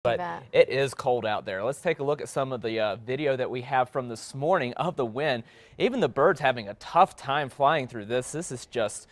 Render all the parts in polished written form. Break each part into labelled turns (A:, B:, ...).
A: But it is cold out there. Let's take a look at some of the video that we have from this morning of the wind. Even the birds having a tough time flying through this. This is just,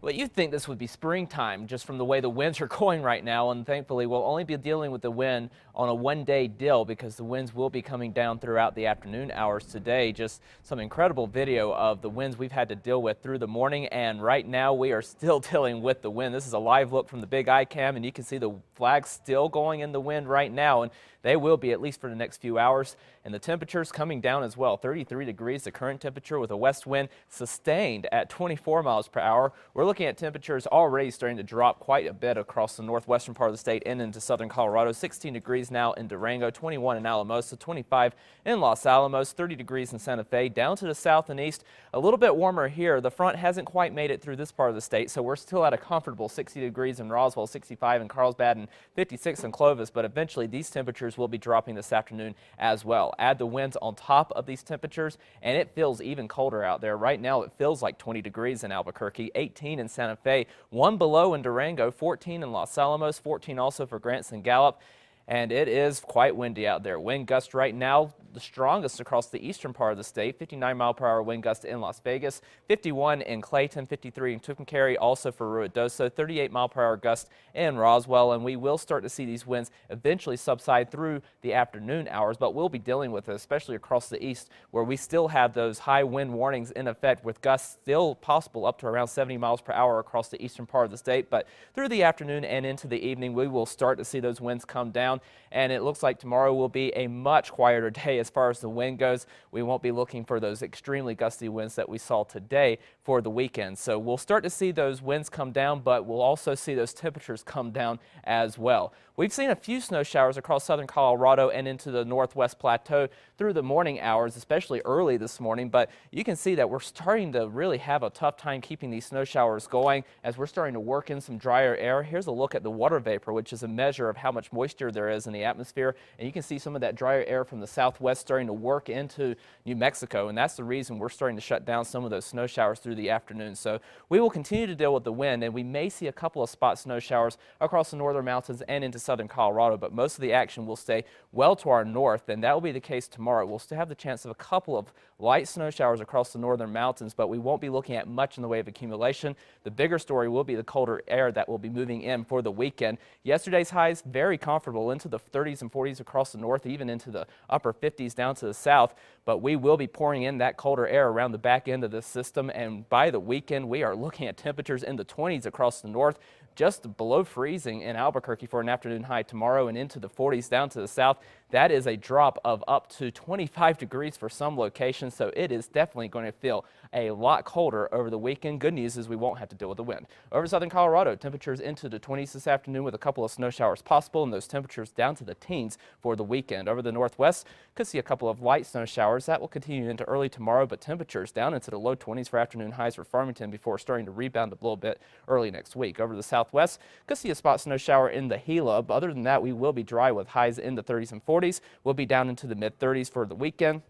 A: well, you'd think this would be springtime just from the way the winds are going right now, and thankfully we'll only be dealing with the wind on a one-day deal because the winds will be coming down throughout the afternoon hours today. Just some incredible video of the winds we've had to deal with through the morning, and right now we are still dealing with the wind. This is a live look from the big eye cam, and you can see the flags still going in the wind right now, and they will be at least for the next few hours. And the temperatures coming down as well. 33 degrees the current temperature with a west wind sustained at 24 miles per hour. We're looking at temperatures already starting to drop quite a bit across the northwestern part of the state and into southern Colorado. 16 degrees now in Durango, 21 in Alamosa, 25 in Los Alamos, 30 degrees in Santa Fe. Down to the south and east, a little bit warmer here. The front hasn't quite made it through this part of the state, so we're still at a comfortable 60 degrees in Roswell, 65 in Carlsbad, and 56 in Clovis. But eventually these temperatures will be dropping this afternoon as well. Add the winds on top of these temperatures, and it feels even colder out there. Right now it feels like 20 degrees in Albuquerque, 18 in Santa Fe, 1 below in Durango, 14 in Los Alamos, 14 also for Grants and Gallup. And it is quite windy out there. Wind gust right now, the strongest across the eastern part of the state. 59-mile-per-hour wind gust in Las Vegas, 51 in Clayton, 53 in Tucumcari, also for Ruidoso, 38-mile-per-hour gust in Roswell. And we will start to see these winds eventually subside through the afternoon hours, but we'll be dealing with it, especially across the east, where we still have those high wind warnings in effect, with gusts still possible up to around 70 miles per hour across the eastern part of the state. But through the afternoon and into the evening, we will start to see those winds come down. And it looks like tomorrow will be a much quieter day as far as the wind goes. We won't be looking for those extremely gusty winds that we saw today for the weekend. So we'll start to see those winds come down, but we'll also see those temperatures come down as well. We've seen a few snow showers across southern Colorado and into the northwest plateau through the morning hours, especially early this morning. But you can see that we're starting to really have a tough time keeping these snow showers going as we're starting to work in some drier air. Here's a look at the water vapor, which is a measure of how much moisture there is in the atmosphere. And you can see some of that drier air from the southwest starting to work into New Mexico. And that's the reason we're starting to shut down some of those snow showers through the afternoon. So we will continue to deal with the wind, and we may see a couple of spot snow showers across the northern mountains and into southern Colorado, but most of the action will stay well to our north, and that will be the case tomorrow. We'll still have the chance of a couple of light snow showers across the northern mountains, but we won't be looking at much in the way of accumulation. The bigger story will be the colder air that will be moving in for the weekend. Yesterday's highs very comfortable into the 30s and 40s across the north, even into the upper 50s down to the south, but we will be pouring in that colder air around the back end of this system, and by the weekend we are looking at temperatures in the 20s across the north, just below freezing in Albuquerque for an afternoon high tomorrow, and into the 40s down to the south. That is a drop of up to 25 degrees for some locations, so it is definitely going to feel a lot colder over the weekend. Good news is we won't have to deal with the wind. Over southern Colorado, temperatures into the 20s this afternoon with a couple of snow showers possible, and those temperatures down to the teens for the weekend. Over the northwest, could see a couple of light snow showers. That will continue into early tomorrow, but temperatures down into the low 20s for afternoon highs for Farmington before starting to rebound a little bit early next week. Over the southwest, could see a spot snow shower in the Gila. But other than that, we will be dry with highs in the 30s and 40s. We'll be down into the mid 30s for the weekend,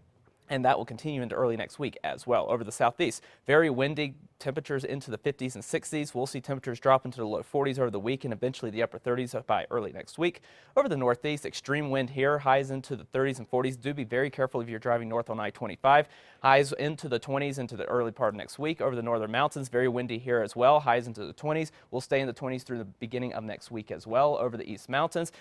A: and that will continue into early next week as well. Over the southeast, very windy, temperatures into the 50s and 60s. We'll see temperatures drop into the low 40s over the week and eventually the upper 30s by early next week. Over the northeast, extreme wind here, highs into the 30s and 40s. Do be very careful if you're driving north on I-25. Highs into the 20s into the early part of next week. Over the northern mountains, very windy here as well. Highs into the 20s. We'll stay in the 20s through the beginning of next week as well. Over the east mountains,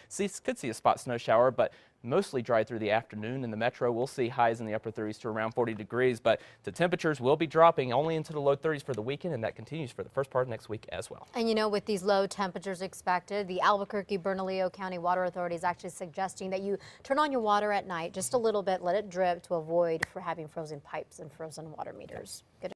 A: could see a spot snow shower, but mostly dry through the afternoon. In the metro, we'll see highs in the upper 30s to around 40 degrees, but the temperatures will be dropping only into the low 30s for the weekend, and that continues for the first part of next week as well.
B: And you know, with these low temperatures expected, the Albuquerque Bernalillo County Water Authority is actually suggesting that you turn on your water at night just a little bit, let it drip to avoid having frozen pipes and frozen water meters. Good.